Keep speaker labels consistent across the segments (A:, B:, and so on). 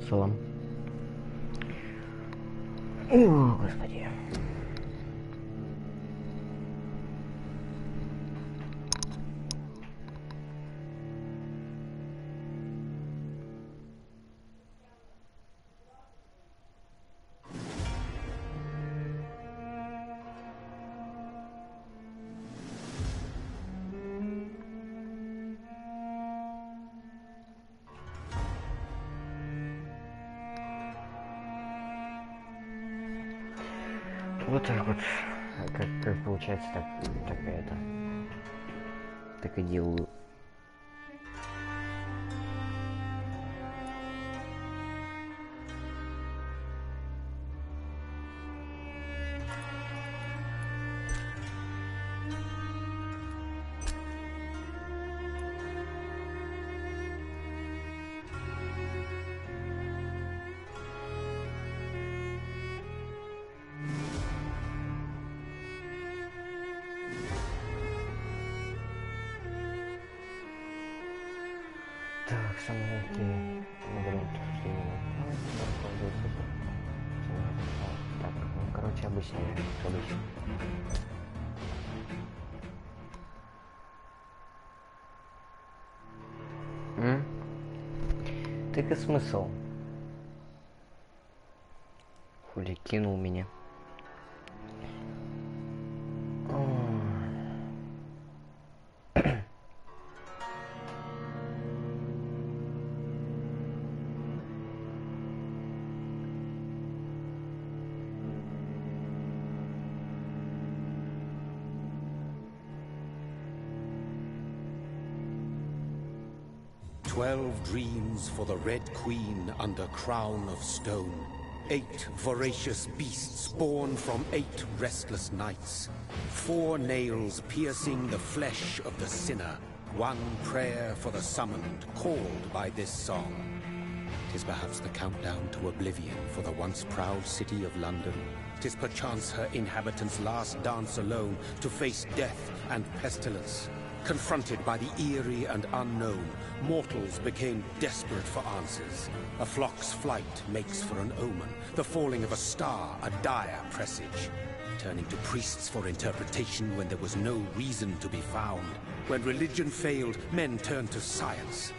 A: Салам. О, господи. Вот так вот, как получается, так и делаю. Так, самые легкие варианты рождения. Так, ну, короче, обычные. Так и смысл. Хули кинул меня.
B: 12 dreams for the Red Queen under crown of stone. 8 voracious beasts born from 8 restless nights. 4 nails piercing the flesh of the sinner. 1 prayer for the summoned, called by this song. 'Tis perhaps the countdown to oblivion for the once proud city of London. 'Tis perchance her inhabitants' last dance alone to face death and pestilence. Confronted by the eerie and unknown, mortals became desperate for answers. A flock's flight makes for an omen, the falling of a star a dire presage. Turning to priests for interpretation when there was no reason to be found. When religion failed, men turned to science.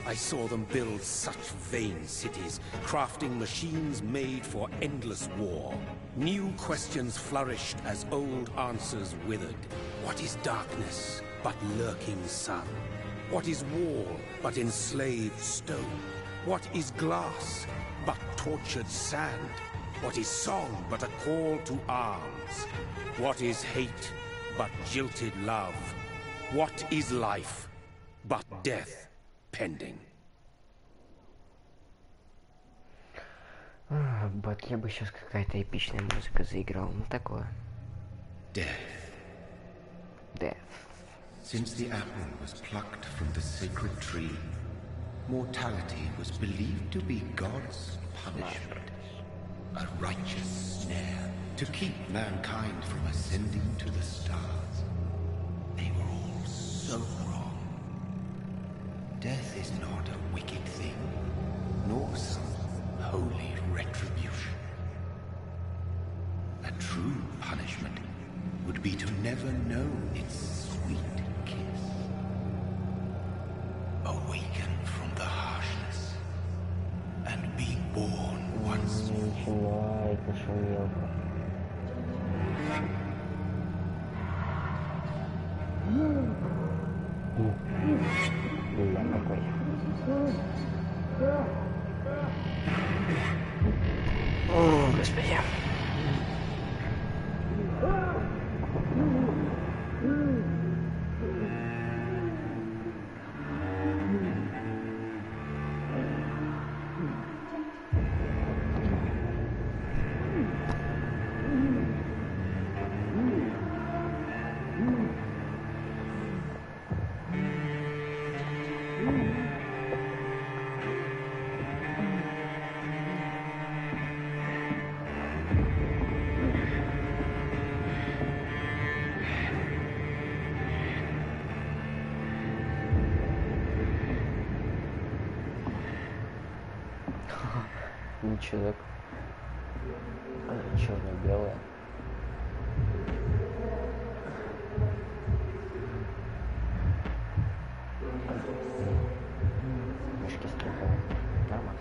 B: I saw them build such vain cities, crafting machines made for endless war. New questions flourished as old answers withered. What is darkness but lurking sun? What is wall but enslaved stone? What is glass but tortured sand? What is song but a call to arms? What is hate but jilted love? What is life but death pending?
A: Бать, я бы сейчас какая-то эпичная музыка заиграл, ну такое.
C: Death.
A: Death.
C: Since the apple was plucked from the sacred tree, mortality was believed to be God's punishment. A righteous snare to keep mankind from ascending to the stars. They were all so wrong. Death is not a wicked thing, nor some holy retribution. A true punishment would be to never know its sweet kiss. Awaken from the harshness and be born once more.
A: О, господи. Не человек. Черно-белое. Мишки страховые. Нормально.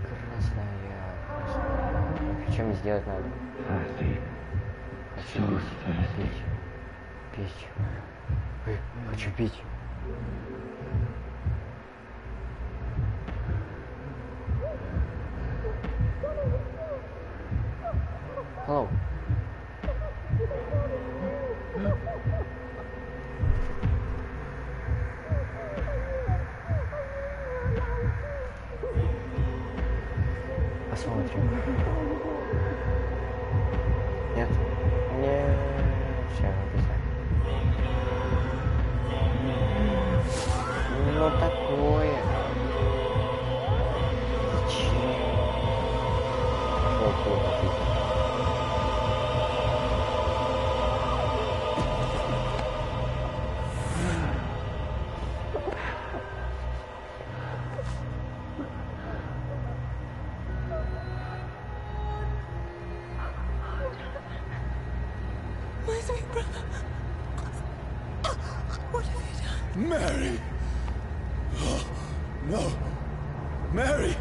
A: Красная. Что мне сделать надо? Хочу пить. Пить. Ой, хочу пить. Hello. Посмотрим. Нет? Нет. Все, написано. Ну такое. Зачем? Пошел попить.
B: Mary! Oh, no! Mary!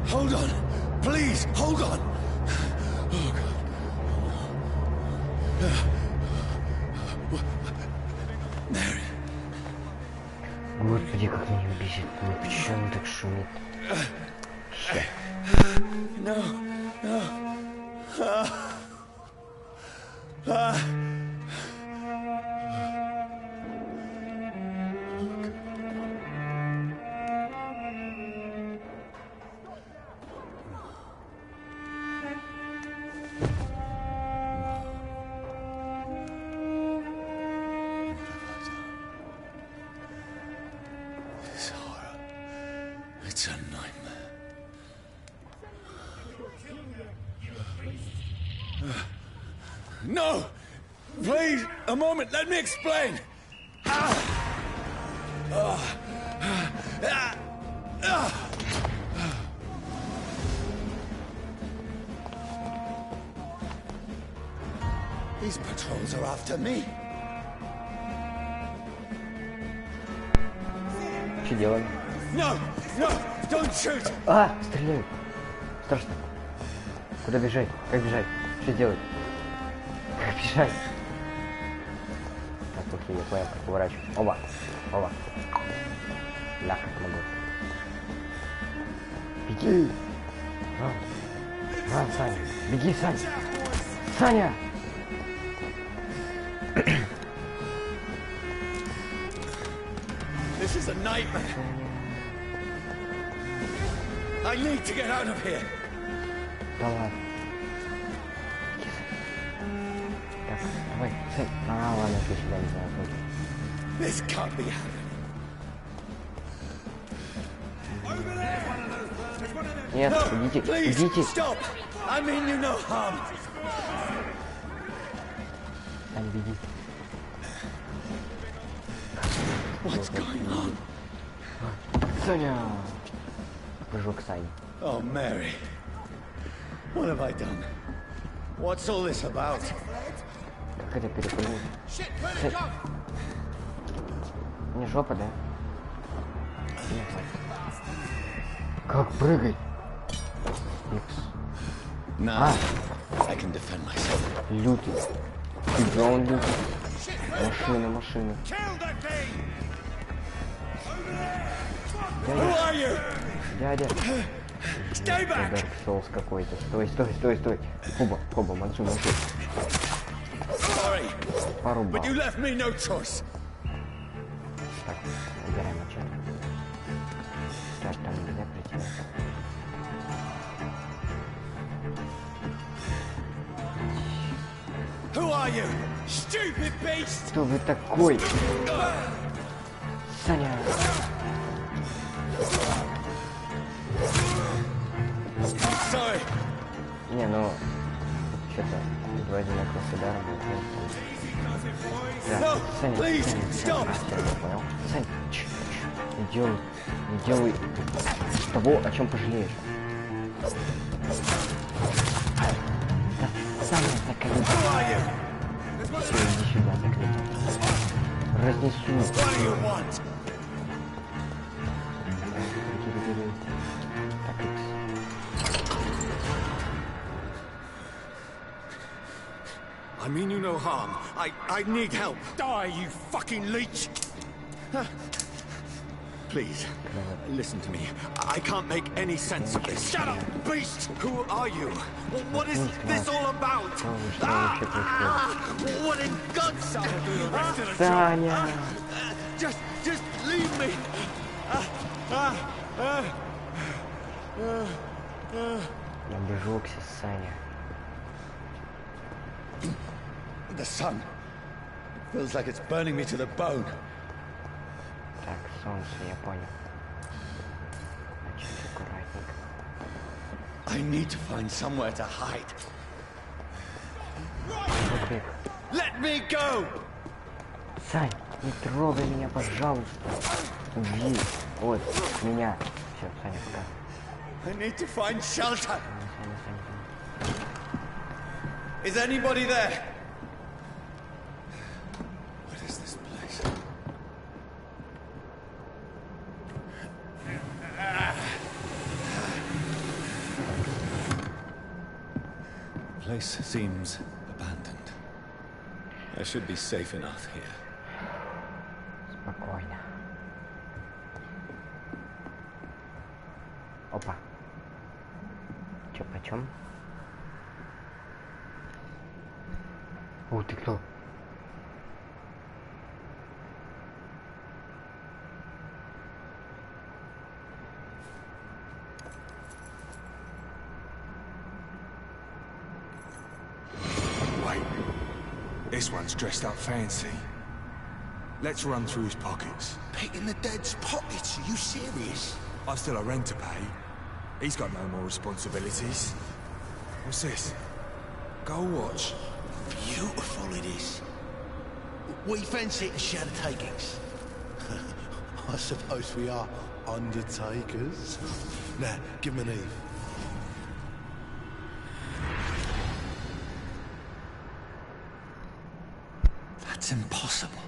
B: Hold on! Please, hold on! Oh, God. Mary!
A: Господи, как меня бесит. Ну почему он так шумит?
B: No, no. This horror, it's a nightmare. No! Please, a moment, let me explain! These patrols are after me.
A: Что делаем?
B: No! No! Don't shoot!
A: А! Стреляют! Страшно. Куда бежать? Как бежать? Что делать? Как бежать? Так, окей, я понял, как поворачивать. Оба! Оба! Ля, как могу. Беги! Саня! Беги, Саня! Саня!
B: This is a nightmare. I need to get out of here.
A: Да ладно. Так, давай, Сань. А, ладно, ты сюда не знаю.
B: This can't be happening.
A: Нет,
B: No,
A: идите,
B: please,
A: идите.
B: stop. I mean you no harm.
A: Сань, беги.
B: What's going on?
A: Саня! Прыжок Сани.
B: Oh, Mary. What have I done? What's all this about?
A: Как это перепрыгнуть? Не жопа, да? Нет. Как прыгать? Икс.
B: Nah, I can defend myself.
A: Лютый. Тебя он лютый. Машина.
B: Who are you?
A: Дядя.
B: Stay back!
A: Dark Souls какой-то. Стой. Хоба, манчу.
B: Sorry,
A: Порубал.
B: but you left me no choice.
A: Так, убираем мачете. Так, там нельзя прийти.
B: Who are you? Stupid beast!
A: Кто вы такой? Саня!
B: Sorry.
A: Не, ну... Что-то... Два одинаковых удара будет. Да, Саня, понял? Саня, не делай того, о чем пожалеешь. Да, Саня, так и все, иди сюда, так и разнесу. Так,
D: I mean you no harm. I need help. Die, you fucking leech! Please, listen to me. I can't make any sense of this. Shut up, beast! Who are you? What is this all about? What in God's name?
A: Саня!
D: Just leave me!
A: Обжегся, Саня.
D: The sun feels like it's burning me to the bone.
A: Так, солнце, я понял. Значит, аккуратненько.
D: I need to find somewhere to hide.
A: Убег.
D: Let me go!
A: Сань, не трогай меня, пожалуйста. Убей. Вот, меня. Все, Саня, пока.
D: I need to find shelter.
A: Саня.
D: Is anybody there? What is this place? The place seems abandoned. I should be safe enough here.
A: Спокойно. Опа. Чё, почем? О, ты кто?
E: Wait, this one's dressed up fancy. Let's run through his pockets.
C: Picking the dead's pockets? Are you serious?
E: I've still a rent to pay. He's got no more responsibilities. What's this? Gold watch.
C: Beautiful it is. We fancy it and share the takings. I suppose we are undertakers. Now, give him an Eve. That's impossible.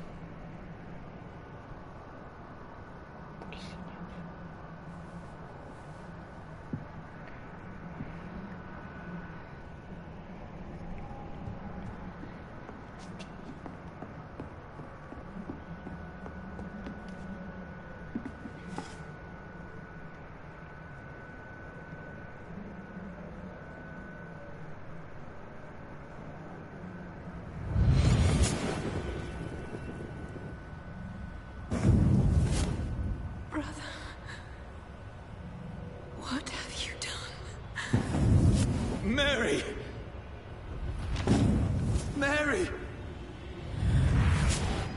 F: What have you done?
D: Mary! Mary!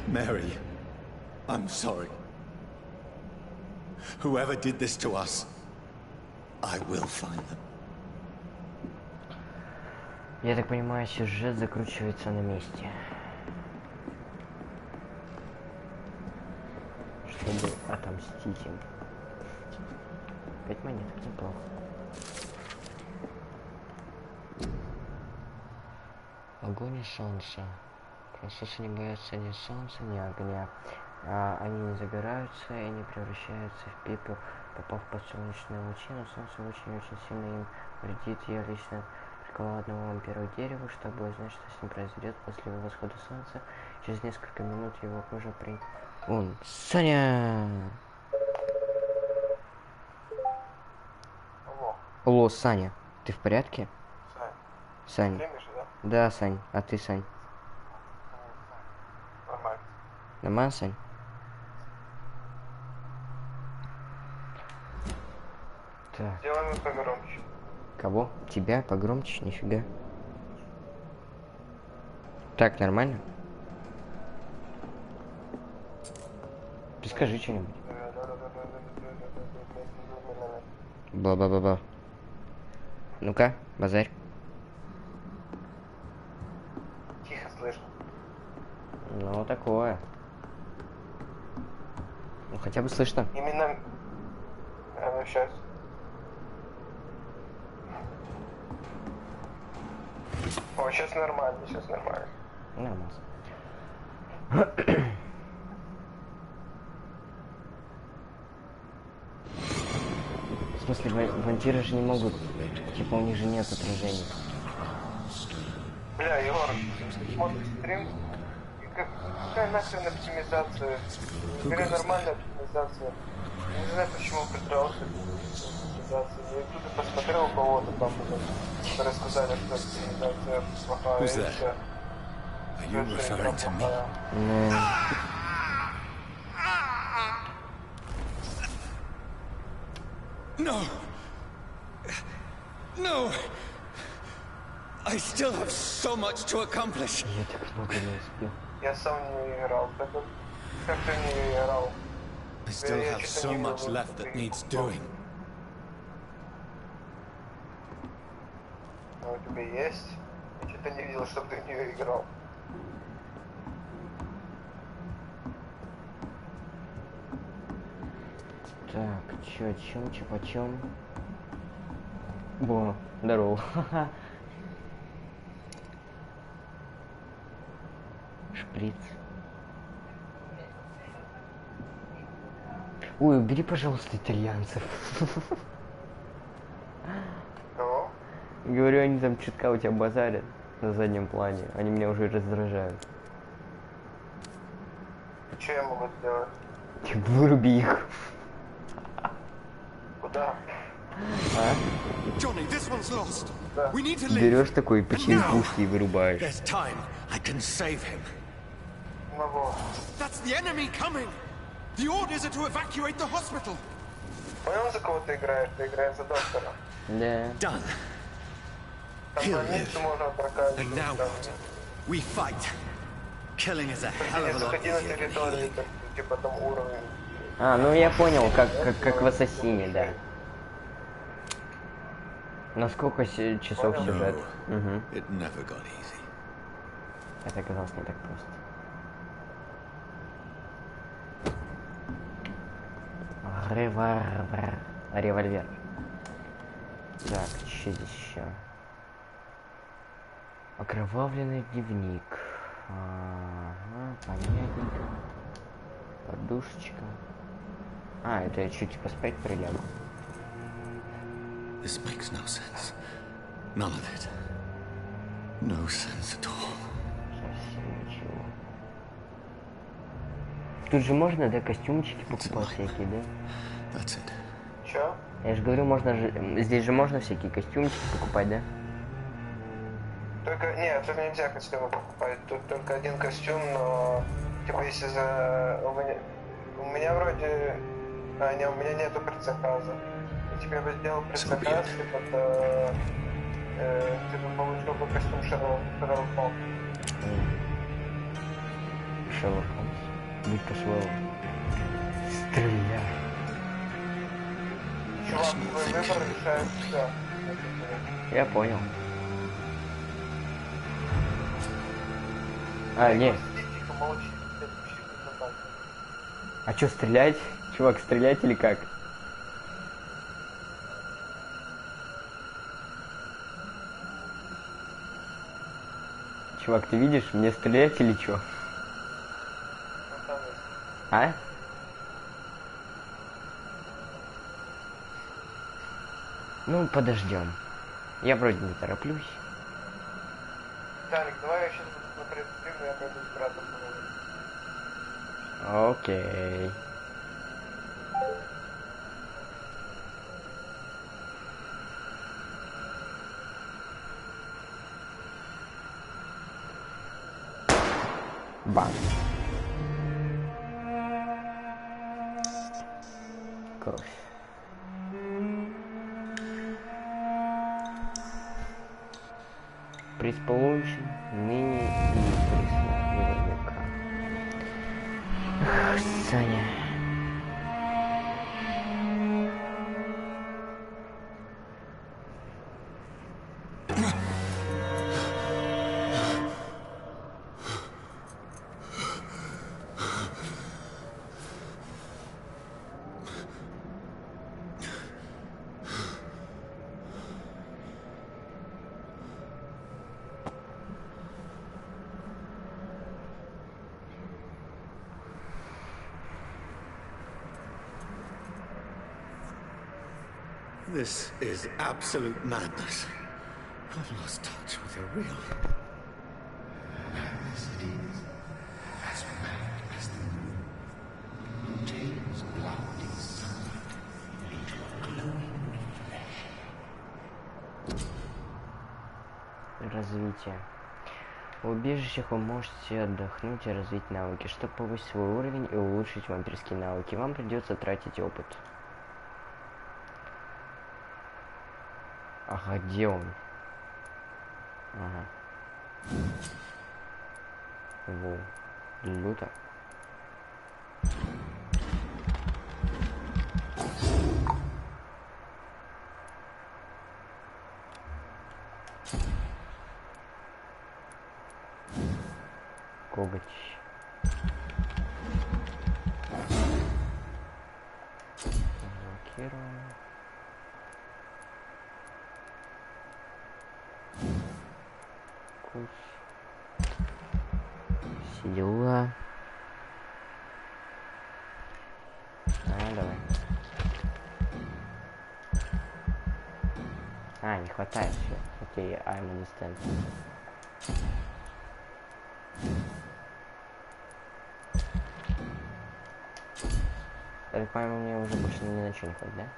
D: Mary, I'm sorry. Whoever did this to us, I will find them.
A: Я так понимаю, сюжет закручивается на месте. Чтобы отомстить им. 5 монеток, неплохо. Огонь и солнце. Красоты не боятся ни солнца, ни огня. Они не загораются и не превращаются в пепел, попав под солнечные лучи, но солнце очень-очень сильно им вредит. Я лично приковал одного вампира к дереву, чтобы узнать, что с ним произойдет после восхода солнца. Через несколько минут его кожа при... Вон, Саня! Алло, Саня, ты в порядке? Сань. Да, Сань. А ты, Сань?
G: Нормально.
A: Нормально, Сань? Так.
G: Сделаем это погромче.
A: Кого? Тебя? Погромче? Нифига. Так, нормально? Ты скажи что-нибудь. Бла-бла-бла-бла. Ну-ка, базарь. плохое. Ну хотя бы слышно.
G: Именно... ну сейчас. О, сейчас нормально, сейчас нормально.
A: Нормально. В смысле, вампиры же не могут, типа у них же нет отражений.
G: Бля, Егор, смотришь стрим? Какая нахрен оптимизация? Скорее нормальная оптимизация. Я не знаю, почему придрался к оптимизации. Я тут посмотрел у кого-то там, которые сказали, что оптимизация плохая.
D: Who's
G: И
D: that?
G: всё.
D: Are you referring to me?
A: Ну,
D: No! No! I still have so much to accomplish.
A: я так много не успел.
G: Я сам не играл. Как ты не играл?
D: I still have so much left that needs doing.
G: А у тебя есть? Я что-то не видел, чтобы ты в нее играл.
A: Так, чё почем? Во, здорово. Шприц. Ой, убери, пожалуйста, итальянцев.
G: Кого?
A: Говорю, они там чутка у тебя базарят на заднем плане. Они меня уже раздражают.
G: Что я могу сделать?
A: Типа, выруби их.
G: Куда?
D: Johnny, this one's lost.
G: Да.
D: We need to leave.
A: Берешь такой по пушки и вырубаешь.
D: There's time. I can save him.
G: Не могу.
D: That's the enemy coming. The orders are to evacuate the hospital.
G: Понял, за кого ты играешь? Ты играешь за доктора.
A: Да.
D: Done.
G: Там
D: He'll
G: больницу
D: live.
G: можно прокачивать.
D: And now
G: там.
D: what? We fight. Killing is a hell
G: Не
D: of a lot
G: заходи на
D: easier than
G: территорию,
D: healing.
G: так, типа там уровень.
A: А, ну я понял, как в Ассасине, да. На сколько часов сюжет? Угу.
D: It never got easy.
A: Это оказалось не так просто. Револьвер. Так, что здесь еще? Окровавленный дневник. Ага, понятненько. Подушечка. А, это я чуть типа спать прилягу.
D: This makes no sense. None of it. No sense at all.
A: Совсем ничего. Тут же можно, да, костюмчики покупать всякие, да?
D: That's it.
G: Чё?
A: Я же говорю, можно же... Здесь же можно всякие костюмчики покупать, да?
G: Только, нет, тут нельзя костюмы покупать. Тут только один костюм, но... Типа, если за... У меня вроде... А, не, у меня нету предзаказа. Если бы я бы сделал предзаказ, типа, то... ты бы получил бы костюм Шерлок Холмс.
A: Шерлок Холмс. Будь по-своему. Стреляй.
G: Чувак, твой выбор решает все.
A: Я понял. А, нет.
G: Тихо, молчи, следующий задание.
A: А чё, стрелять? Чувак, стрелять или как? Чувак, ты видишь, мне стрелять или чё? А? Ну, подождем. Я вроде не тороплюсь.
G: Виталик, давай я сейчас буду смотреть стрим, и я пойду с братом поговорю.
A: Окей. Бан. Кровь. Приз получен, ныне и прислал века. Ах, Саня.
D: This is absolute madness. I've lost touch with the real.
C: Madness it is, as mad as the moon. Tales cloud in sunlight into a glowing flesh.
A: Развитие. В убежищах вы можете отдохнуть и развить навыки. Чтобы повысить свой уровень и улучшить вампирские навыки, вам придется тратить опыт. Ага, где он? Ага. Во. Люто. Коготь. Блокируем. Вкус. Сила. Давай. Не хватает все. Окей, I'm understand. Я так понимаю, мне уже больше ни на что не хватит, да?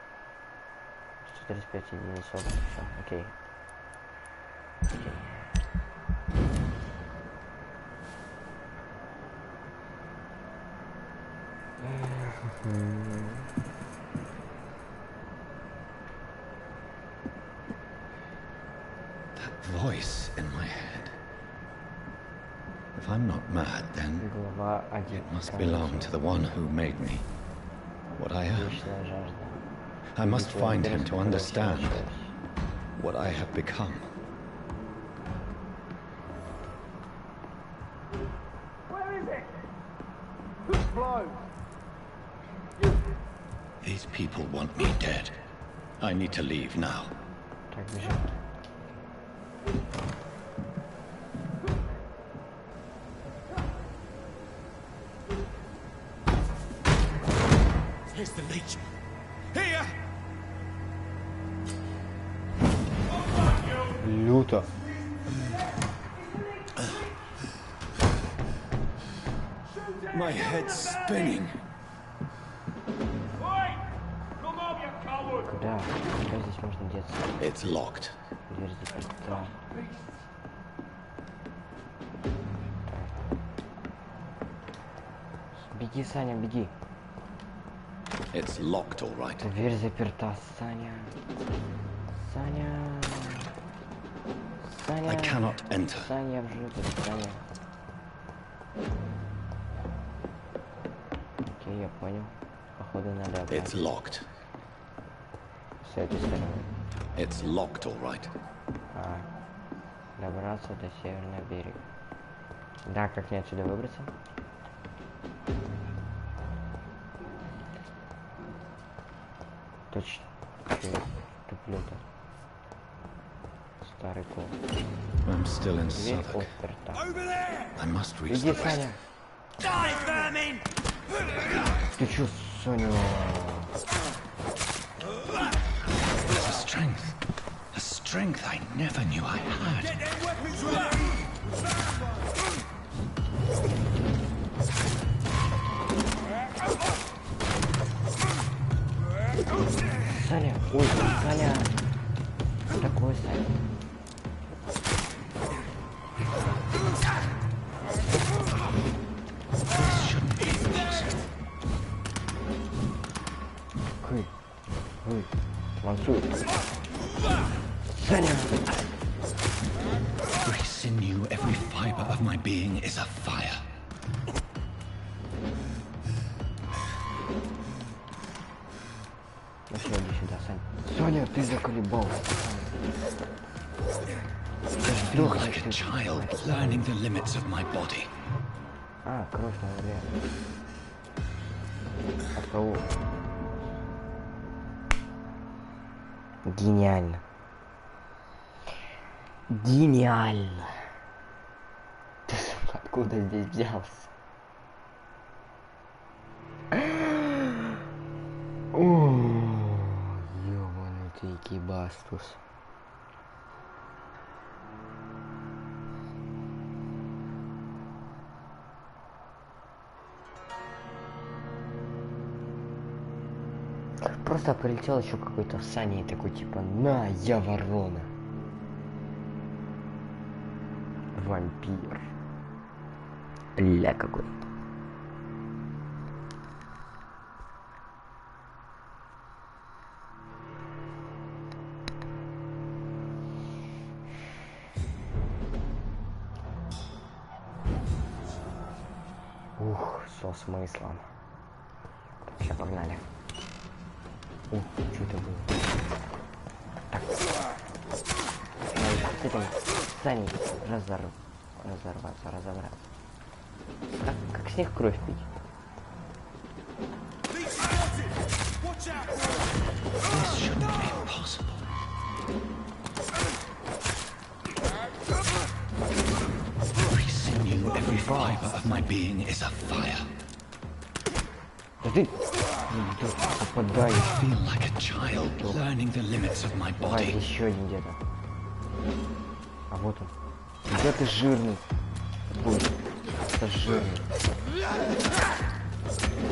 A: 135 единиц опыта, все, окей.
D: That voice in my head. If I'm not mad, then
A: Глава 1.
D: it must belong to the one who made me. What I am.
A: Вечная жажда.
D: I must find him to understand what I have become.
H: Where is it? Who's blown?
D: These people want me dead. I need to leave now.
A: Так, бежим.
D: Here's the leech. Here!
A: Люто.
D: My head's spinning.
A: Куда? Куда здесь можно деться?
D: It's locked.
A: Дверь заперта. Беги, Саня, беги.
D: It's locked, all right.
A: Дверь заперта, Саня. Саня. Саня.
D: I cannot enter.
A: Саня, я в жопе, Саня. Окей, я понял. Походу надо обратно.
D: It's locked.
A: С этой стороны.
D: It's locked, all right.
A: Добраться до северного берега. Да, как мне отсюда выбраться? Точно. Туплю-то. Старый кол.
D: I'm still in
A: Дверь
D: Southwark.
A: отперта.
D: I must reach
A: Иди,
D: the
A: Саня.
D: west.
A: Ты чё, Саня?
D: There's a strength I never knew I had.
A: Саня, ой, Саня. Что такое, Саня? Мансур. Саня!
D: Every sinew, every fiber of my being is afire.
A: Ну все, иди сюда, Саня. Саня, ты заколебал.
D: I feel like a child learning the limits of my body.
A: Кровь на воде. От кого? Гениально. Гениально. Ты откуда здесь взялся? О, ёбаный ты кибастус. Просто прилетел еще какой-то в сане и такой типа: на, я ворона. Вампир. Ля какой. Ух, со смыслом. Сейчас погнали. Ух, что это было? Так. С этим Саней разобраться. Как с них кровь пить?
C: This shouldn't be possible. Every sinew, every fiber of my being is afire.
A: Да ты попадаешь.
C: I feel like a child learning the limits of my
A: Давай,
C: body.
A: еще один где-то. А вот он. Где ты жирный? Ой, это жирный.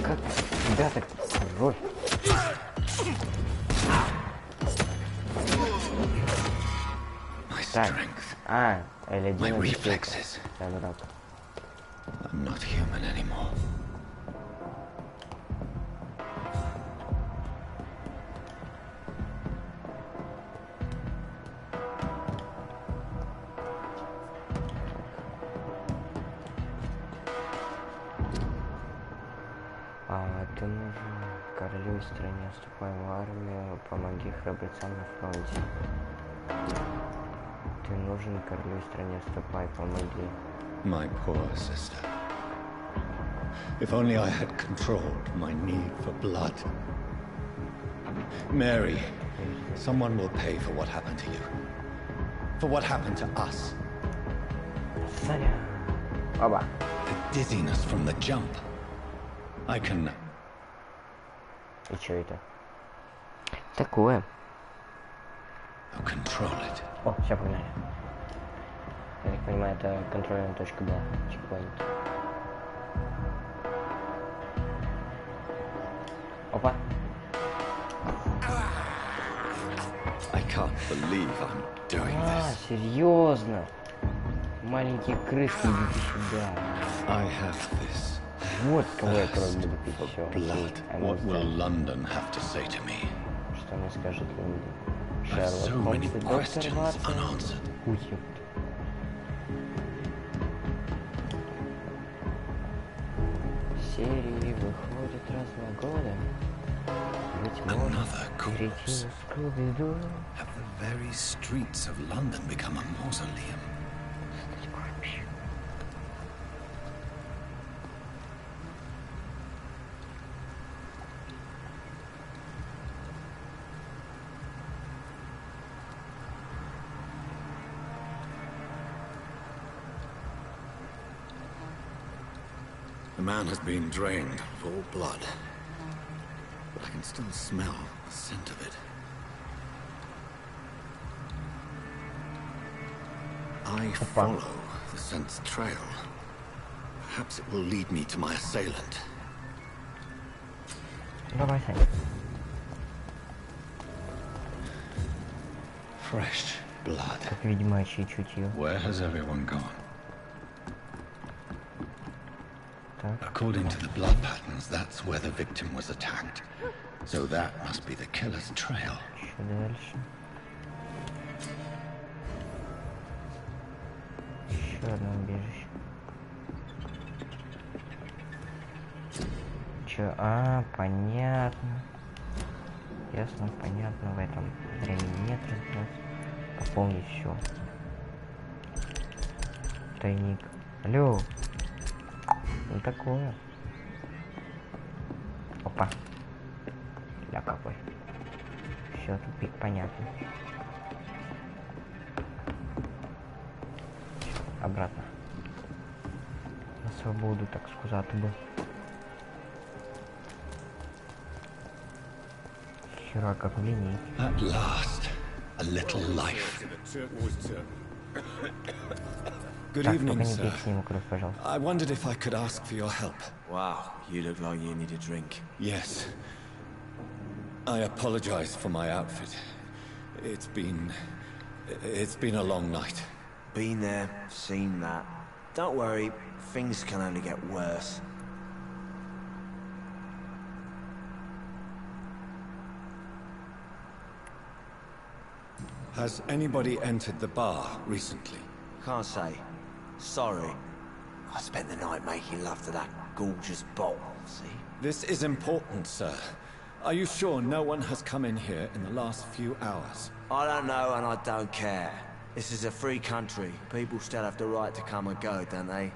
A: Как тебя так кровь?
C: My
A: Так.
C: strength,
A: L1.
C: my reflexes.
A: Так.
C: I'm not human anymore.
A: Ты нужен королю и стране, вступай в армию, помоги храбрецам на фронте. Ты нужен королю и стране, вступай, помоги.
C: My poor sister. If only I had controlled my need for blood. Mary, someone will pay for what happened to you. For what happened to us.
A: Саня. Оба.
C: The dizziness from the jump. I can...
A: И чё это? Такое.
C: I'll control it.
A: О, сейчас погнали. Я так понимаю, это контрольная точка была. Чекпоинт. Опа.
C: I can't believe I'm doing this.
A: Серьезно? Маленькие крышки, идите сюда.
C: I have this
A: Вот кого я кровь буду пить. Все.
C: blood. What will London have to say to me?
A: Что мне скажет Лондон?
C: I've so
A: Шерлок
C: many
A: Холмс и доктор
C: questions
A: Ватсон.
C: unanswered.
A: Ути. Серии выходят раз на года. Быть может,
C: Another
A: перейти
C: corpse.
A: на Скуби-Ду.
C: Have the very streets of London become a mausoleum? The man has been drained of all blood, but I can still smell the scent of it. I follow the scent's trail. Perhaps it will lead me to my assailant.
A: Давай, Саня.
C: Fresh blood.
A: Как ведьмачье чутье.
C: Where has everyone gone?
A: Так.
C: According to the blood patterns, that's where the victim was attacked. So that must be the killer's trail.
A: Еще дальше. Еще одно убежище. Че? Понятно. Ясно, понятно. В этом времени нет разбираться. Пополнить все. Тайник. Алло. Ну такое. Опа. Ля какой. Все, тупик, понятно. Обратно. На свободу, так сказать бы. Вчера как в линии.
C: At last, a little life. Good
A: Так,
C: evening,
A: только не
C: sir.
A: пейте с ним кровь, пожалуйста.
C: I wondered if I could ask for your help.
D: Wow, you look like you need a drink.
C: Yes. I apologize for my outfit. It's been a long night.
D: Been there, seen that. Don't worry, things can only get worse.
C: Has anybody entered the bar recently?
D: Can't say. Sorry. I spent the night making love to that gorgeous bottle, see?
C: This is important, sir. Are you sure no one has come in here in the last few hours?
D: I don't know and I don't care. This is a free country. People still have the right to come and go, don't they?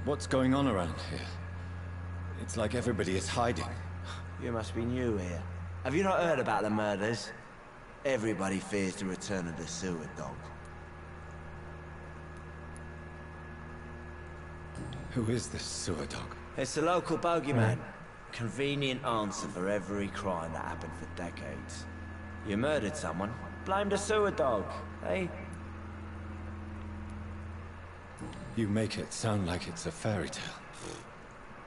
C: What's going on around here? It's like everybody is hiding.
D: You must be new here. Have you not heard about the murders? Everybody fears the return of the sewer dog.
C: Who is this sewer dog?
D: It's the local bogeyman. Convenient answer for every crime that happened for decades. You murdered someone, blame the sewer dog, eh?
C: You make it sound like it's a fairy tale.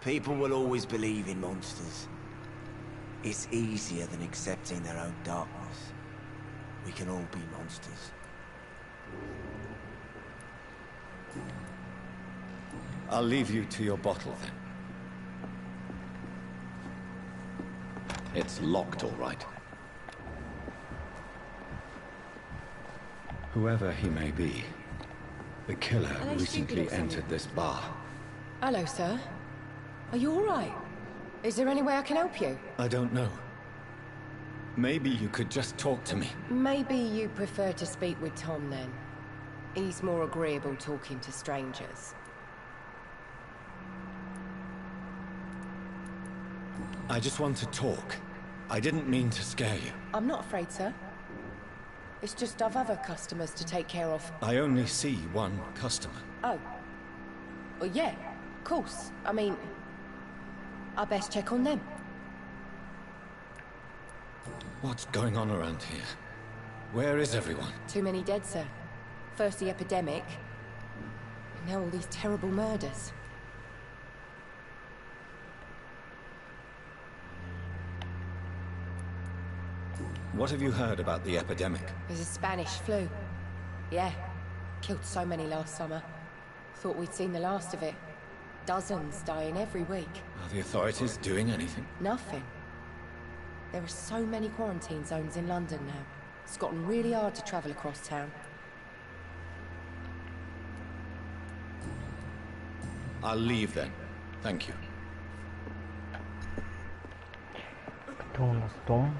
D: People will always believe in monsters. It's easier than accepting their own darkness. We can all be monsters.
C: I'll leave you to your bottle then. It's locked, all right. Whoever he may be, the killer recently entered this bar.
F: Hello, sir. Are you all right? Is there any way I can help you?
C: I don't know. Maybe you could just talk to me.
F: Maybe you prefer to speak with Tom then. He's more agreeable talking to strangers.
C: I just want to talk. I didn't mean to scare you.
F: I'm not afraid, sir. It's just I've other customers to take care of.
C: I only see one customer.
F: Oh. Well, yeah, of course. I mean, I best check on them.
C: What's going on around here? Where is everyone?
F: Too many dead, sir. First the epidemic, and now all these terrible murders.
C: What have you heard about the epidemic?
F: There's a Spanish flu. Yeah, killed so many last summer. Thought we'd seen the last of it. Dozens dying every week.
C: Are the authorities doing anything?
F: Nothing. There are so many quarantine zones in London now. It's gotten really hard to travel across town.
C: I'll leave then. Thank you.
A: Кто у нас Том?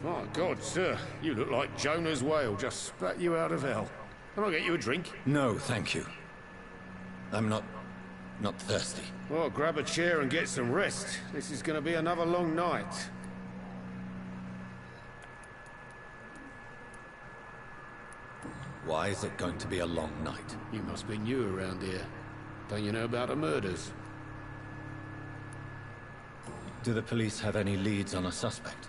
I: My God, sir, you look like Jonah's whale just spat you out of hell. Can I get you a drink?
C: No, thank you. I'm not thirsty.
I: Well, grab a chair and get some rest. This is going to be another long night.
C: Why is it going to be a long night?
I: You must be new around here. Don't you know about the murders?
C: Do the police have any leads on a suspect?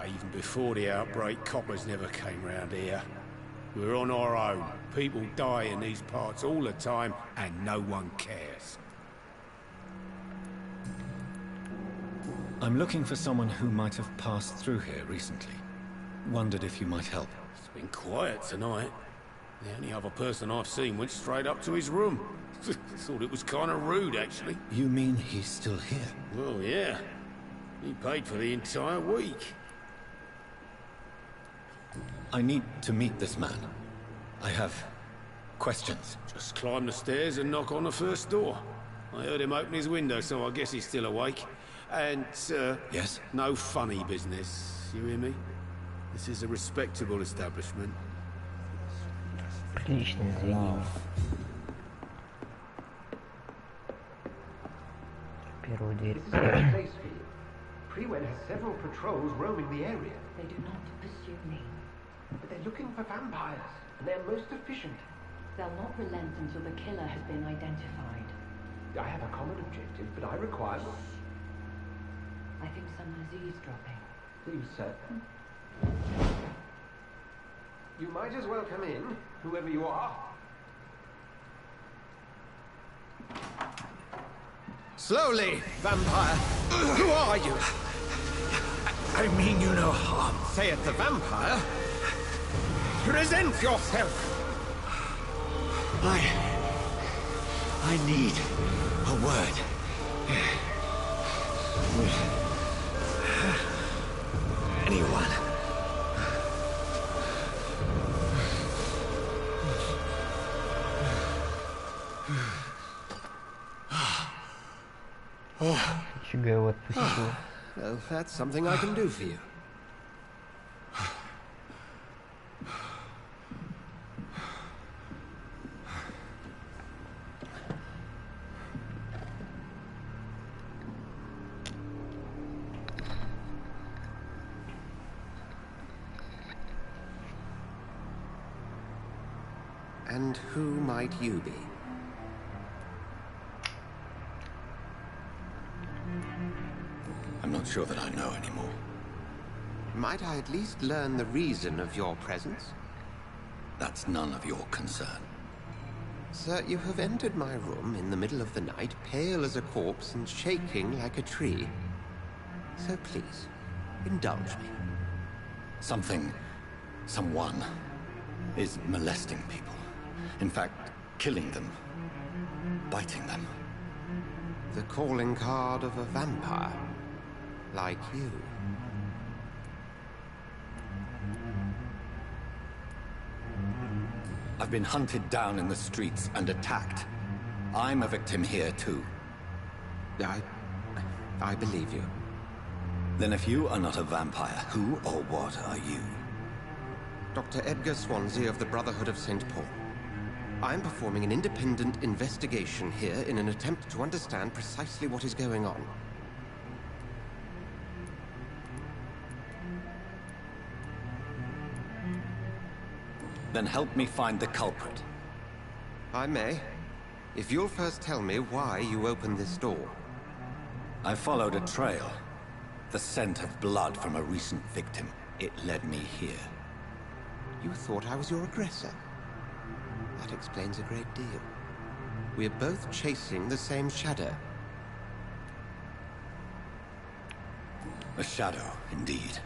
I: Even before the outbreak, coppers never came round here. We're on our own. People die in these parts all the time, and no one cares.
C: I'm looking for someone who might have passed through here recently. Wondered if you might help.
I: It's been quiet tonight. The only other person I've seen went straight up to his room. Thought it was kind of rude, actually.
C: You mean he's still here?
I: Well, yeah. He paid for the entire week.
C: I need to meet this man. I have questions.
I: Just climb the stairs and knock on the first door. I heard him open his window, so I guess he's still awake. And,
C: Yes?
I: no funny business. You hear me? This is a respectable establishment.
A: Отличное зрение. Первую дверь.
H: Prewen has several patrols roaming the area.
J: They do not pursue me.
H: But they're looking for vampires. and they're most efficient.
J: They'll not relent until the killer has been identified.
H: I have a common objective, but I require...
J: I think someone's eavesdropping.
H: Please, sir. You might as well come in, whoever you are.
C: Slowly, vampire! Who are you?
I: I mean you no harm.
C: Say it, the vampire? Present yourself!
K: I need a word. Anyone.
A: Фига его отпустил.
C: Well, that's something I can do for you. And who might you be?
K: I'm not sure that I know anymore.
C: Might I at least learn the reason of your presence?
K: That's none of your concern.
C: Sir, you have entered my room in the middle of the night, pale as a corpse and shaking like a tree. So please, indulge me.
K: Someone is molesting people. In fact, killing them. Biting them.
C: The calling card of a vampire. Like you.
K: I've been hunted down in the streets and attacked. I'm a victim here, too.
C: I believe you.
K: Then if you are not a vampire, who or what are you?
C: Dr. Edgar Swansea of the Brotherhood of St. Paul. I'm performing an independent investigation here in an attempt to understand precisely what is going on.
K: Then help me find the culprit.
C: I may. If you'll first tell me why you opened this door.
K: I followed a trail. The scent of blood from a recent victim. It led me here.
C: You thought I was your aggressor? That explains a great deal. We're both chasing the same shadow.
K: A shadow, indeed.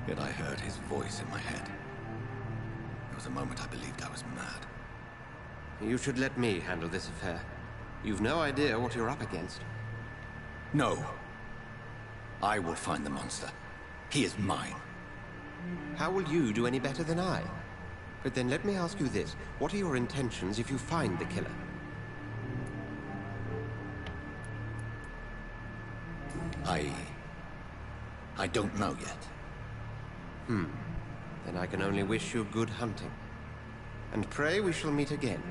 K: Yet I heard his voice in my head. There was a moment I believed I was mad.
C: You should let me handle this affair. You've no idea what you're up against.
K: No. I will find the monster. He is mine.
C: How will you do any better than I? But then let me ask you this. What are your intentions if you find the killer?
K: I don't know yet.
C: Then I can only wish you good hunting. And pray we shall meet again.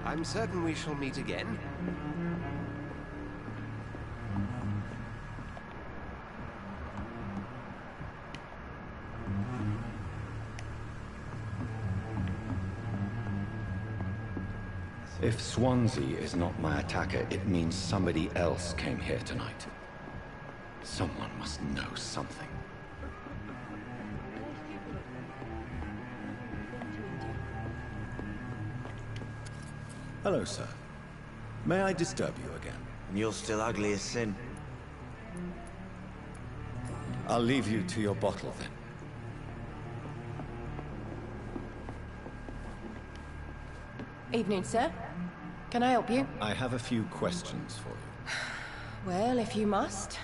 C: I'm certain we shall meet again.
K: If Swansea is not my attacker, it means somebody else came here tonight. Someone must know something.
L: Hello, sir. May I disturb you again?
D: You're still ugly as sin.
L: I'll leave you to your bottle, then.
F: Evening, sir. Can I help you?
L: I have a few questions for you.
F: Well, if you must.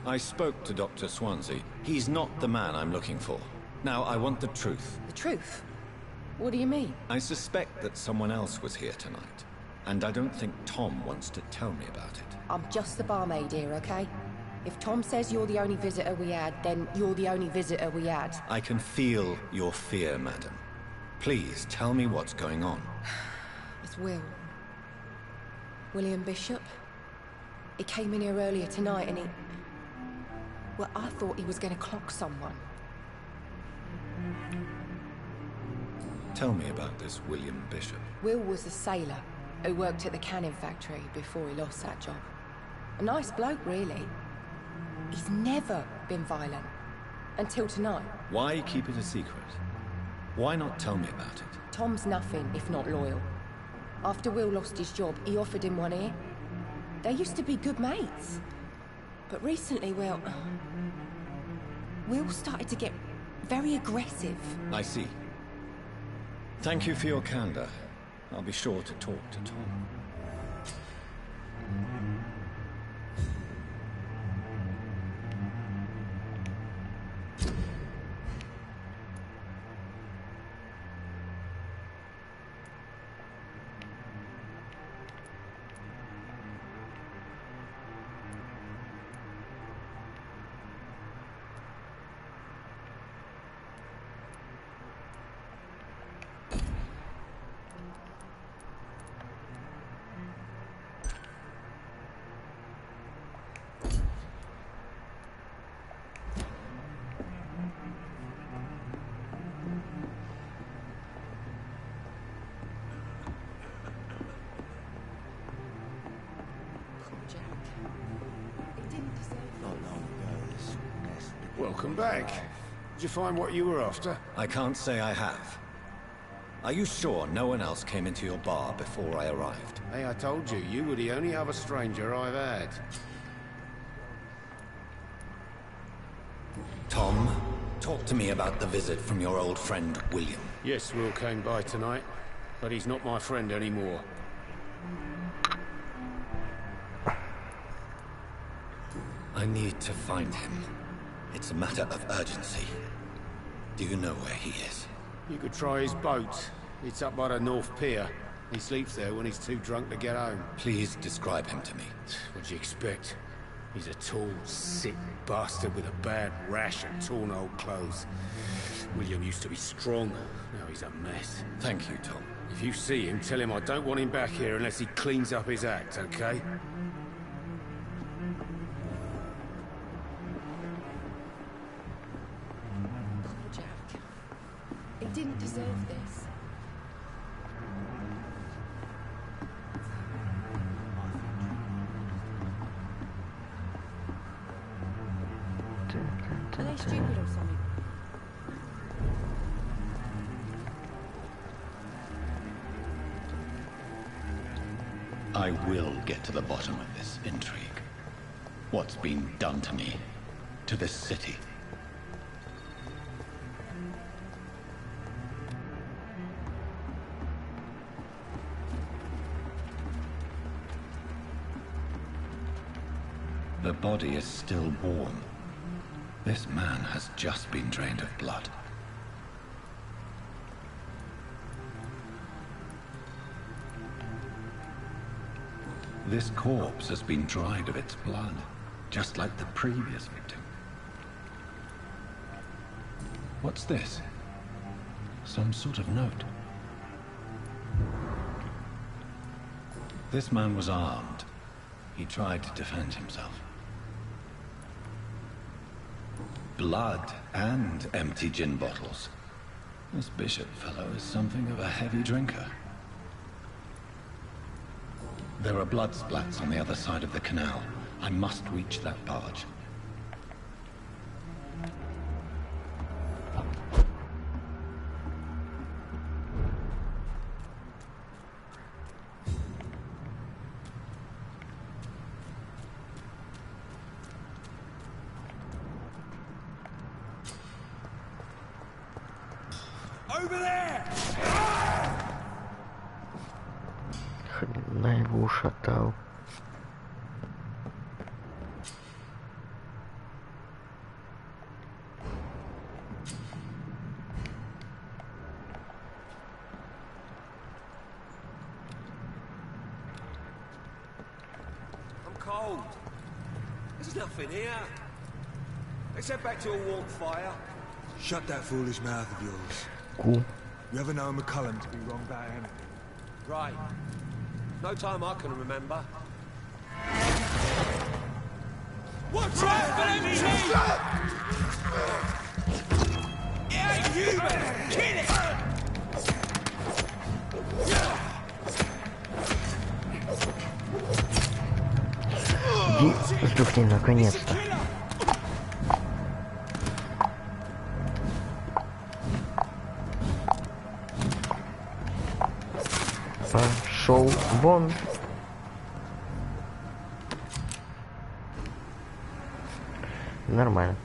L: I spoke to Dr. Swansea. He's not the man I'm looking for. Now, I want the truth.
F: The truth? What do you mean?
L: I suspect that someone else was here tonight. And I don't think Tom wants to tell me about it.
F: I'm just the barmaid here, okay? If Tom says you're the only visitor we had, then you're the only visitor we had.
L: I can feel your fear, madam. Please, tell me what's going on.
F: It's Will. William Bishop. He came in here earlier tonight and he... Well, I thought he was going to clock someone.
L: Tell me about this William Bishop.
F: Will was a sailor who worked at the canning factory before he lost that job. A nice bloke, really. He's never been violent. Until tonight.
L: Why keep it a secret? Why not tell me about it?
F: Tom's nothing if not loyal. After Will lost his job, he offered him one ear. They used to be good mates. But recently, well... Will started to get very aggressive.
L: I see. Thank you for your candor. I'll be sure to talk to Tom.
I: Welcome back. Did you find what you were after?
L: I can't say I have. Are you sure no one else came into your bar before I arrived?
I: Hey, I told you, you were the only other stranger I've had.
L: Tom, talk to me about the visit from your old friend, William.
I: Yes, Will came by tonight, but he's not my friend anymore.
L: I need to find him. It's a matter of urgency. Do you know where he is?
I: You could try his boat. It's up by the North Pier. He sleeps there when he's too drunk to get home.
L: Please describe him to me.
I: What do you expect? He's a tall, sick bastard with a bad rash and torn old clothes. William used to be strong. Now he's a mess.
L: Thank you, Tom.
I: If you see him, tell him I don't want him back here unless he cleans up his act, okay?
F: He didn't deserve this. Are they stupid or something?
K: I will get to the bottom of this intrigue. What's been done to me, to this city. The body is still warm. This man has just been drained of blood. This corpse has been dried of its blood, just like the previous victim. What's this? Some sort of note. This man was armed. He tried to defend himself. Blood and empty gin bottles. This Bishop fellow is something of a heavy drinker. There are blood splats on the other side of the canal. I must reach that barge.
E: Over there!
A: Хрена его ушатал.
E: I'm cold. This is nothing here. Let's head back to a warm fire.
M: Shut that foolish mouth of yours.
A: Cool.
M: You ever known McCullum to be wrong about anything?
E: Right. No time I can remember. Watch out for them teeth! It ain't human! Kill it!
A: Сдохни наконец-то. Пошел вон. Нормально.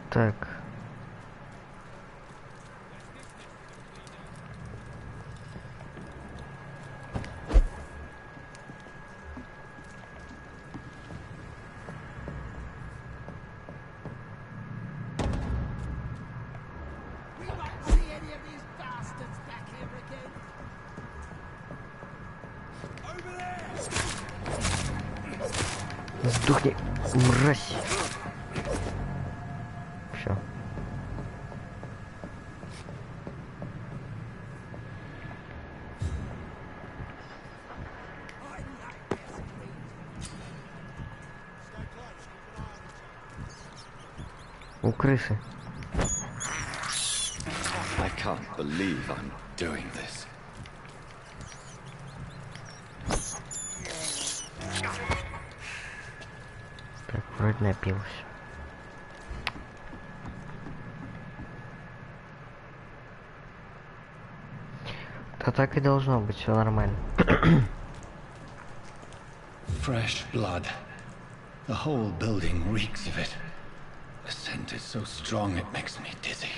A: Так. Сдохни, мразь. Все. У крысы.
L: I can't believe I'm doing this.
A: Так, вроде напилась. Да так и должно быть, все нормально.
K: Fresh blood. The whole building reeks of it. The scent is so strong it makes me dizzy.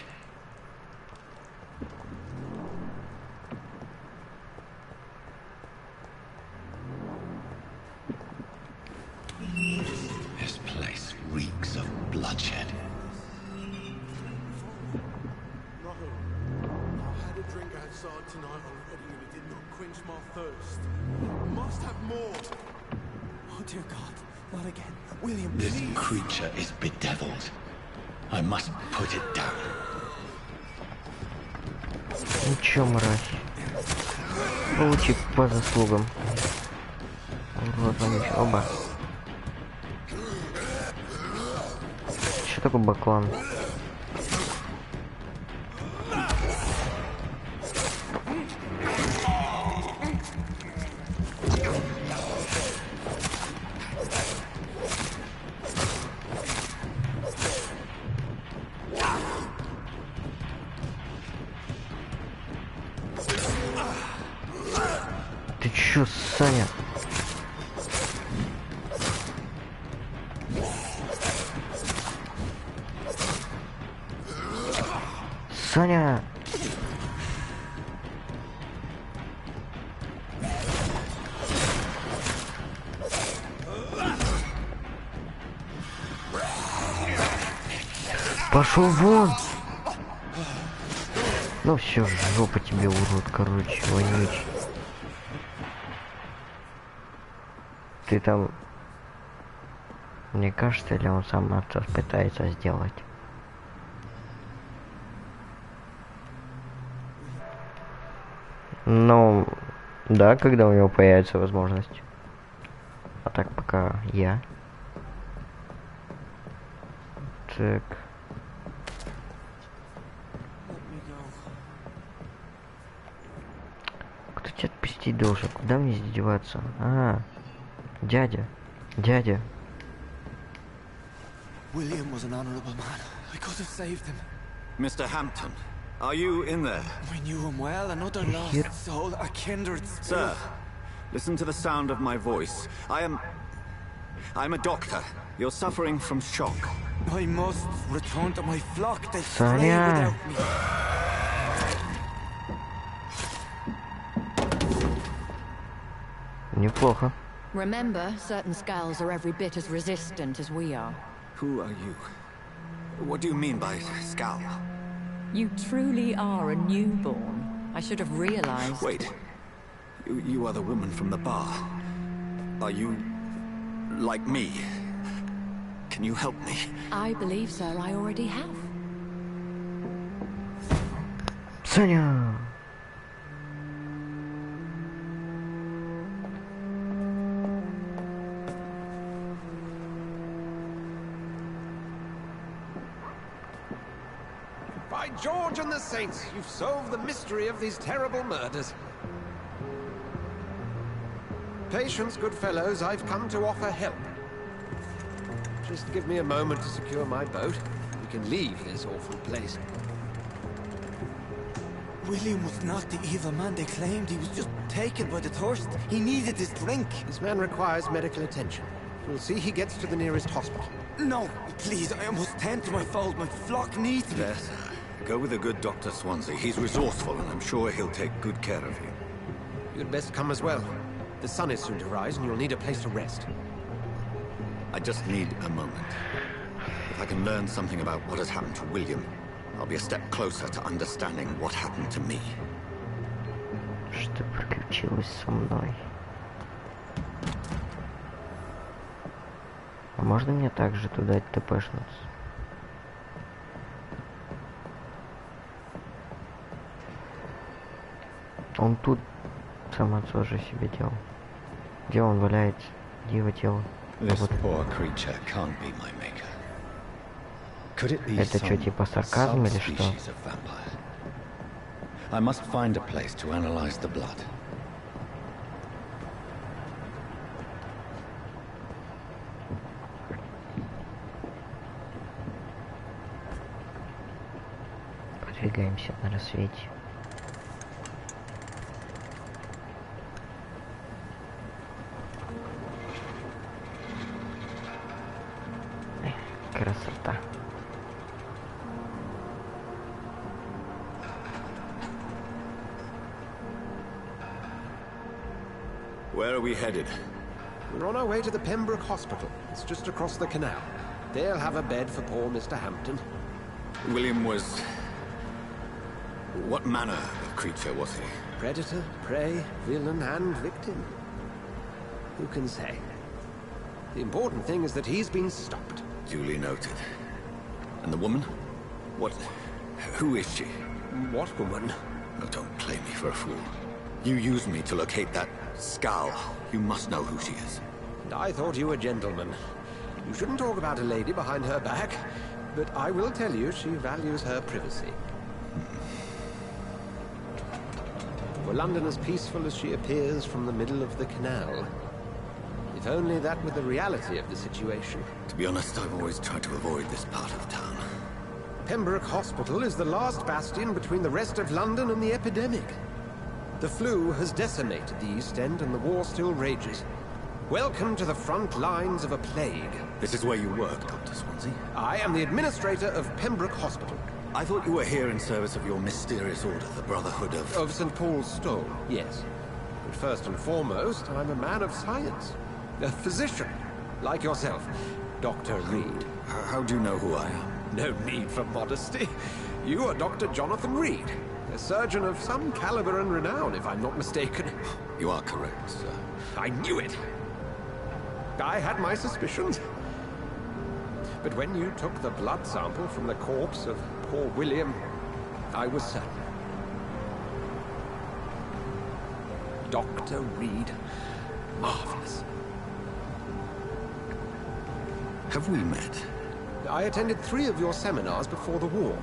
K: This place reeks of bloodshed.
N: No. I had a drink outside tonight already and it did not quench my thirst. Must have more. Oh dear God, not again. William,
K: This
N: please.
K: creature is bedeviled. I must put it down.
A: Ну чё, мразь? Получи по заслугам. Вот он, оба. Что такое баклан? Ты чё, Саня? Саня! Пошел вон! Ну все, жопа тебе, урод, короче, вонючий. Ты там... Мне кажется, или он сам это пытается сделать? Ну, да, когда у него появится возможность. А так пока я. Так. Кто тебя отпустить должен? Куда мне здесь деваться? А, дядя. Дядя.
D: William was an honorable man. I could have saved him.
L: Mr. Hampton, are you in there?
D: I knew him well, another lost soul, a kindred spirit.
L: Sir, listen to the sound of my voice. I'm a doctor. You're suffering from shock.
D: I must return to my flock. They
A: Саня.
D: stray without me.
A: Неплохо.
J: Remember, certain skulls are every bit as resistant as we are.
L: Who are you? What do you mean by scowl?
O: You truly are a newborn. I should have realized.
K: Wait. You are the woman from the bar. Are you... like me? Can you help me?
O: I believe so. I already have.
A: Соня!
H: By George and the Saints, you've solved the mystery of these terrible murders. Patience, good fellows, I've come to offer help. Just give me a moment to secure my boat. We can leave this awful place.
D: William was not the evil man they claimed. He was just taken by the thirst. He needed his drink.
H: This man requires medical attention. We'll see he gets to the nearest hospital.
D: No, please, I must tend to my fold. My flock needs me.
K: Yes. Go with the good Dr. Swansea. He's resourceful, and I'm sure he'll take good care of you.
H: You'd best come as well. The sun is soon to rise, and you'll need a place to rest.
K: I just need a moment. If I can learn something about what has happened to William, I'll be a step closer to understanding what happened to me.
A: Что приключилось со мной? А можно мне также туда тпшнуться? Он тут сам тоже себе делал. Где он валяется? Где его тело?
L: This poor creature can't be my maker. Could it be
A: Это что, типа сарказм или что?
L: Subspecies of vampire? I must find a place to analyze the blood.
A: Подвигаемся на рассвете. Красота.
K: Where are we headed?
H: We're on our way to the Pembroke Hospital. It's just across the canal. They'll have a bed for poor Mr. Hampton.
K: William was... what manner of creature was he?
H: Predator, prey, villain, and victim. Who can say? The important thing is that he's been stopped.
K: Duly noted. And the woman? What... who is she?
H: What woman?
K: Oh, don't play me for a fool. You used me to locate that skull. You must know who she is.
H: And I thought you a gentleman. You shouldn't talk about a lady behind her back, but I will tell you she values her privacy. Were London as peaceful as she appears from the middle of the canal? If only that were the reality of the situation.
K: To be honest, I've always tried to avoid this part of town.
H: Pembroke Hospital is the last bastion between the rest of London and the epidemic. The flu has decimated the East End and the war still rages. Welcome to the front lines of a plague.
K: This is where you work, Dr. Swansea?
H: I am the administrator of Pembroke Hospital.
K: I thought you were here in service of your mysterious order, the Brotherhood of...
H: Of St. Paul's Stole, yes. But first and foremost, I'm a man of science. A physician, like yourself, Dr. Reed.
K: How do you know who I am?
H: No need for modesty. You are Dr. Jonathan Reed, a surgeon of some caliber and renown, if I'm not mistaken.
K: You are correct, sir.
H: I knew it! I had my suspicions. But when you took the blood sample from the corpse of poor William, I was certain. Dr. Reed. Marvelous.
K: Have we met?
H: I attended 3 of your seminars before the war.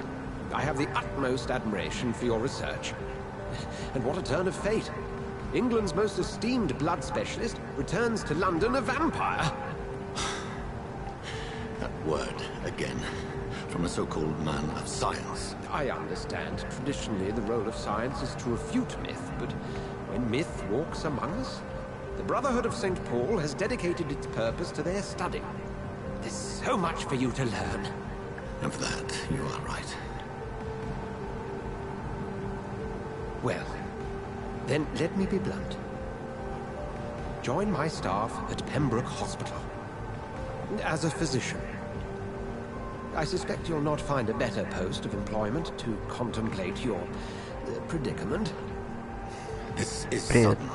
H: I have the utmost admiration for your research. And what a turn of fate. England's most esteemed blood specialist returns to London a vampire.
K: That word, again. From a so-called man of science.
H: I understand. Traditionally, the role of science is to refute myth, but when myth walks among us, the Brotherhood of St. Paul has dedicated its purpose to their study. There's so much for you to learn.
K: And for that, you are right.
H: Well, then let me be blunt. Join my staff at Pembroke Hospital. As a physician. I suspect you'll not find a better post of employment to contemplate your predicament.
K: This is sudden.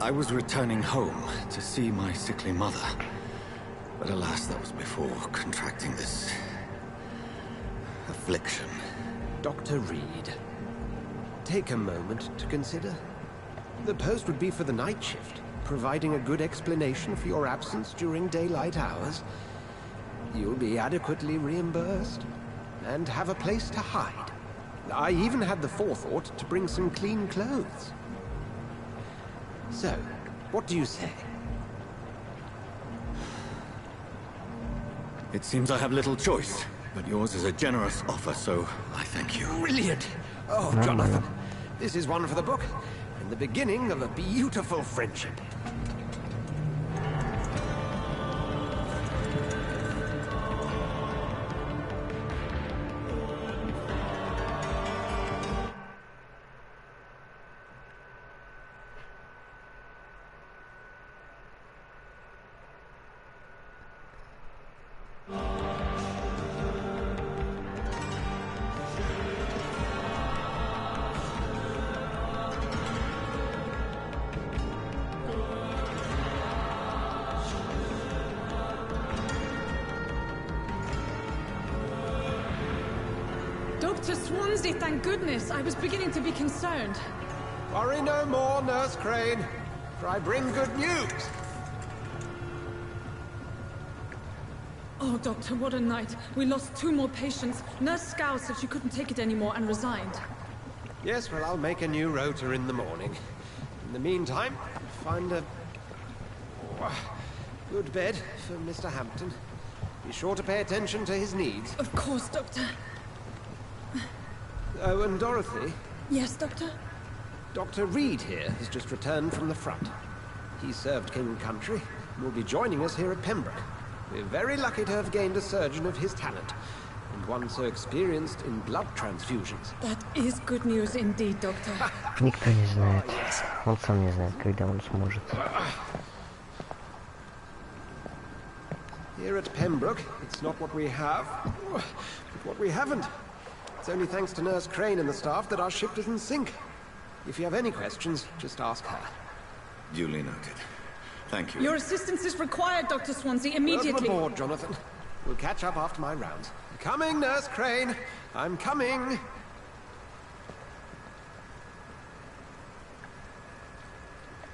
K: I was returning home to see my sickly mother. But alas, that was before contracting this affliction.
H: Dr. Reed, take a moment to consider. The post would be for the night shift, providing a good explanation for your absence during daylight hours. You'll be adequately reimbursed, and have a place to hide. I even had the forethought to bring some clean clothes. So, what do you say?
K: It seems I have little choice, but yours is a generous offer, so I thank you.
H: Brilliant! Oh, Jonathan, this is one for the book, and the beginning of a beautiful friendship.
P: Dr. Swansea, thank goodness. I was beginning to be concerned.
H: Worry no more, Nurse Crane, for I bring good news.
P: Oh, Doctor, what a night. We lost 2 more patients. Nurse Scow said she couldn't take it anymore and resigned.
H: Yes, well, I'll make a new rota in the morning. In the meantime, find a good bed for Mr. Hampton. Be sure to pay attention to his needs.
P: Of course, Doctor.
H: Oh, and Dorothy?
P: Yes, Doctor?
H: Dr. Reed here has just returned from the front. He served King Country and will be joining us here at Pembroke. We're very lucky to have gained a surgeon of his talent, and one so experienced in blood transfusions.
P: That is good news indeed, Doctor.
A: Никто не знает. Он сам не знает, когда он сможет.
H: Here at Pembroke, it's not what we have, but what we haven't. It's only thanks to Nurse Crane and the staff that our ship doesn't sink. If you have any questions, just ask her.
K: Duly noted. Thank you.
P: Your assistance is required, Dr. Swansea, immediately.
H: Welcome aboard, Jonathan. We'll catch up after my rounds. Coming, Nurse Crane. I'm coming.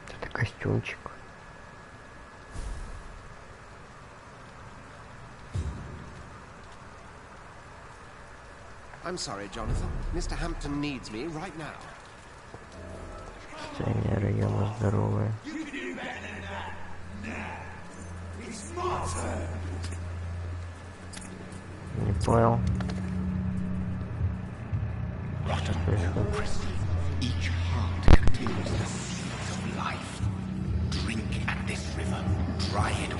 A: Это костюмчик.
H: I'm sorry, Jonathan. Mr. Hampton needs me right now.
A: Состояние района здоровое. Не понял. Что происходит?
C: Each heart contains the seed of life. Drink at this river. Dry it.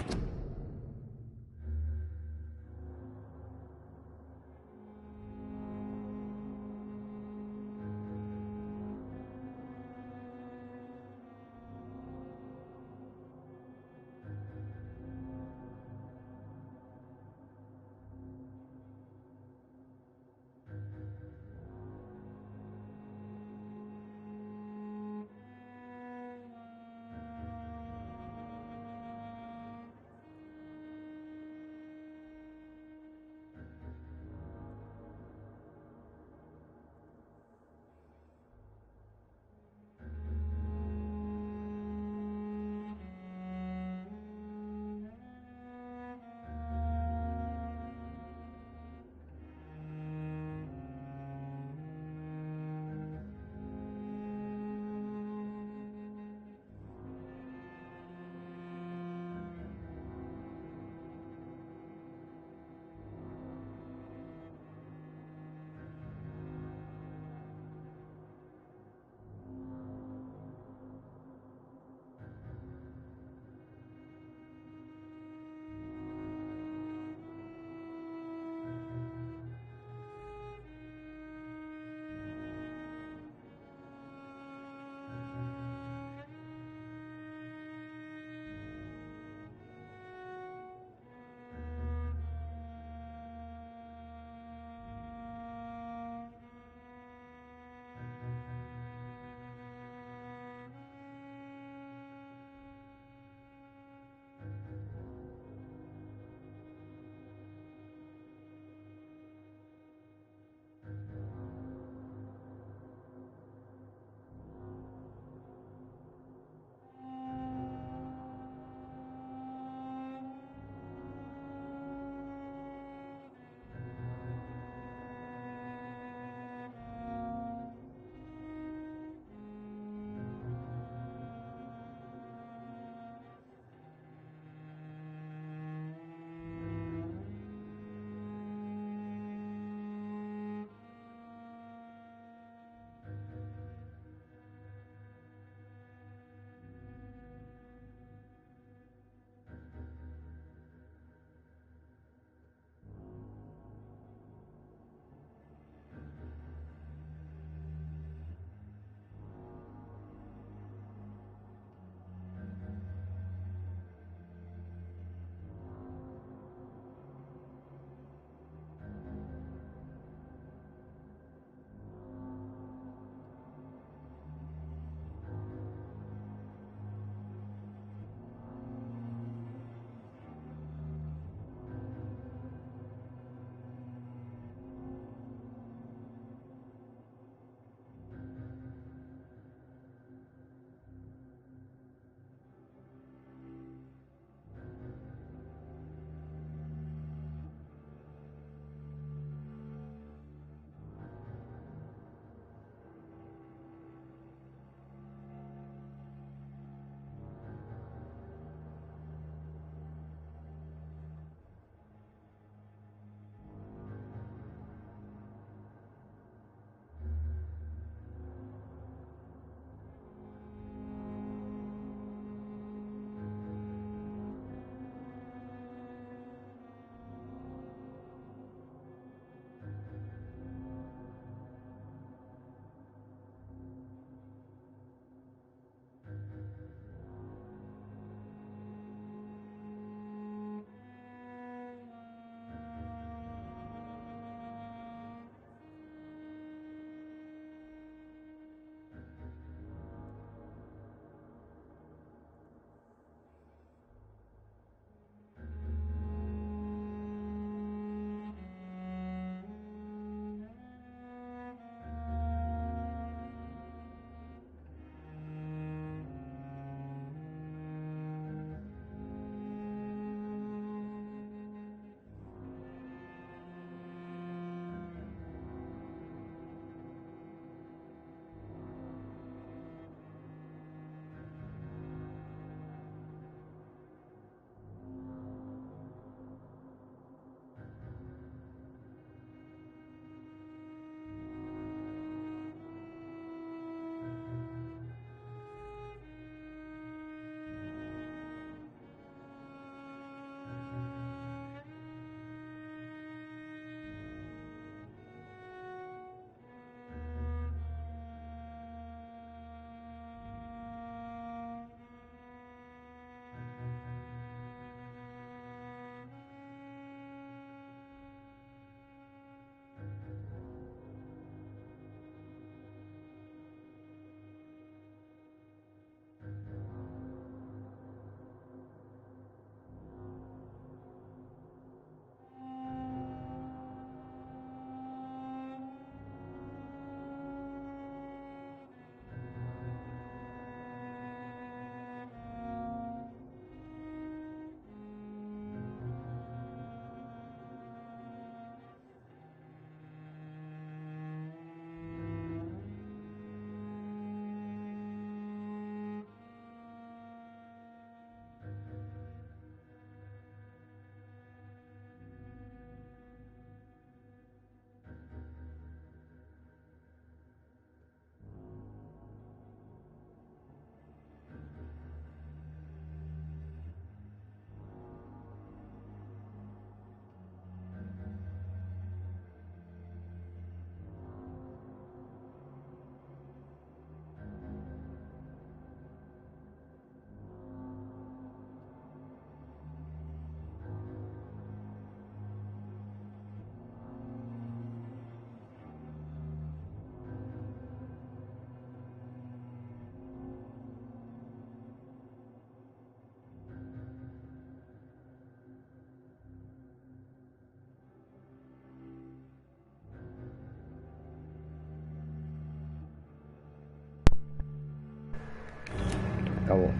A: Кого?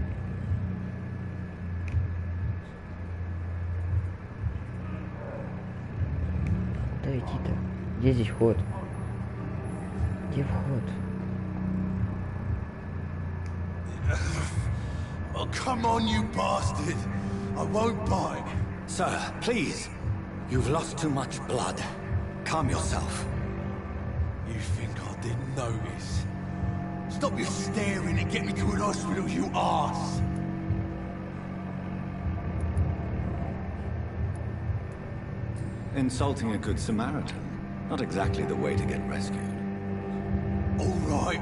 A: Куда идти-то? Где здесь вход? Где вход?
N: Oh, come on, you bastard! I won't bite.
K: Sir, please. You've lost too much blood. Calm yourself.
N: You think I didn't notice? Stop your staring and get me to an hospital, you arse!
L: Insulting a good Samaritan. Not exactly the way to get rescued.
N: All right,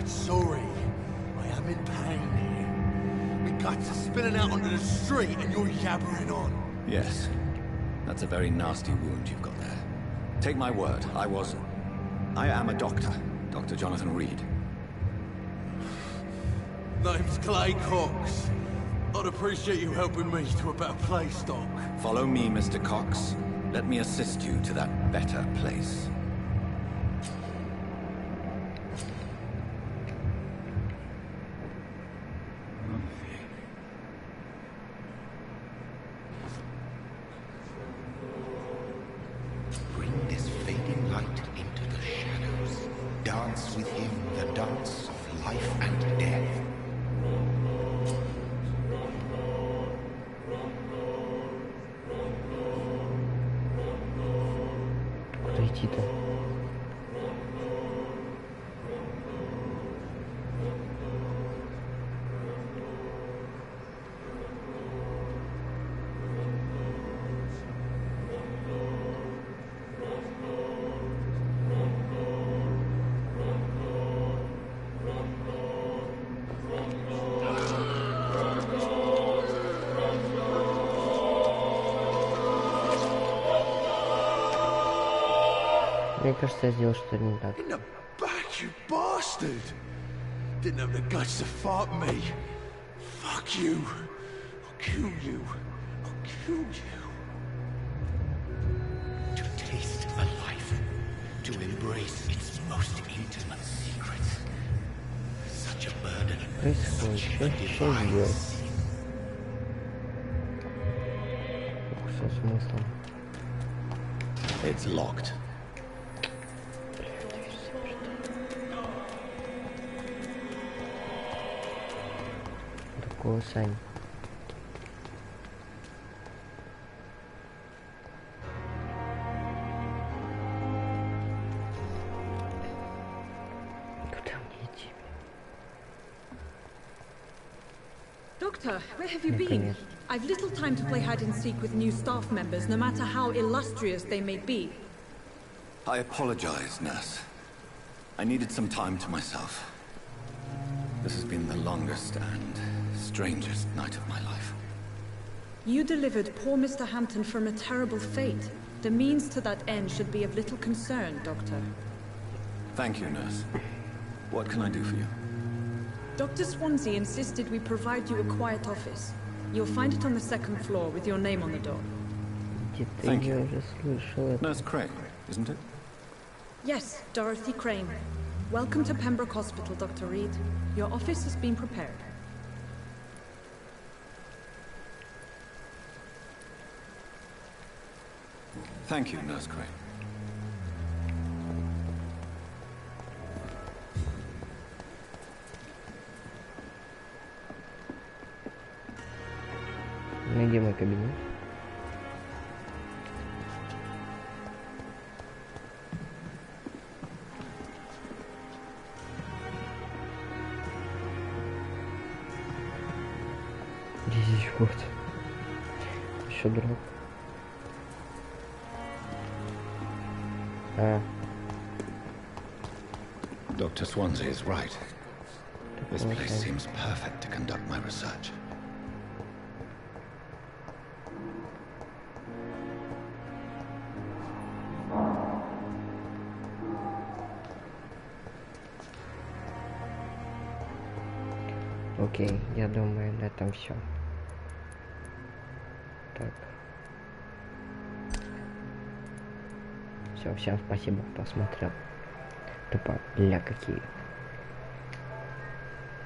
N: sorry. I am in pain here. My guts are spilling out onto the street and you're yabbering on.
L: Yes. That's a very nasty wound you've got there. Take my word, I am a doctor. Dr. Jonathan Reed.
N: Name's Clay Cox. I'd appreciate you helping me to a better place, Doc.
L: Follow me, Mr. Cox. Let me assist you to that better place.
C: Bring this fading light into the shadows. Dance with him the dance of life and death.
A: Куда идти-то? Мне кажется, я сделал что-то не так.
N: In the back, you bastard! Didn't have the guts to fart me. Fuck you. I'll kill you. I'll kill you.
C: To taste a life, to embrace its most intimate secrets. Such a burden,
A: Происходит, что делать? Со смыслом?
L: It's locked.
A: Сань. Куда мне идти?
P: Doctor, where have you been? I've little time to play hide and seek with new staff members, no matter how illustrious they may be.
L: I apologize, nurse. I needed some time to myself. This has been the longest and strangest night of my life.
P: You delivered poor Mr. Hampton from a terrible fate. The means to that end should be of little concern, Doctor.
L: Thank you, nurse. What can I do for you?
P: Dr. Swansea insisted we provide you a quiet office. You'll find it on the second floor with your name on the door.
L: Thank you. Nurse Crane, isn't it?
P: Yes, Dorothy Crane. Welcome to Pembroke Hospital, Dr. Reed. Your office has been prepared.
L: Thank you, Nurse Crane.
A: Где мой кабинет? Где здесь вход? Еще дурак.
K: Dr. Swansea is right. This place seems perfect to conduct my research.
A: Окей, я думаю, на этом все. Так. Все, всем спасибо, кто смотрел. Тупо, какие.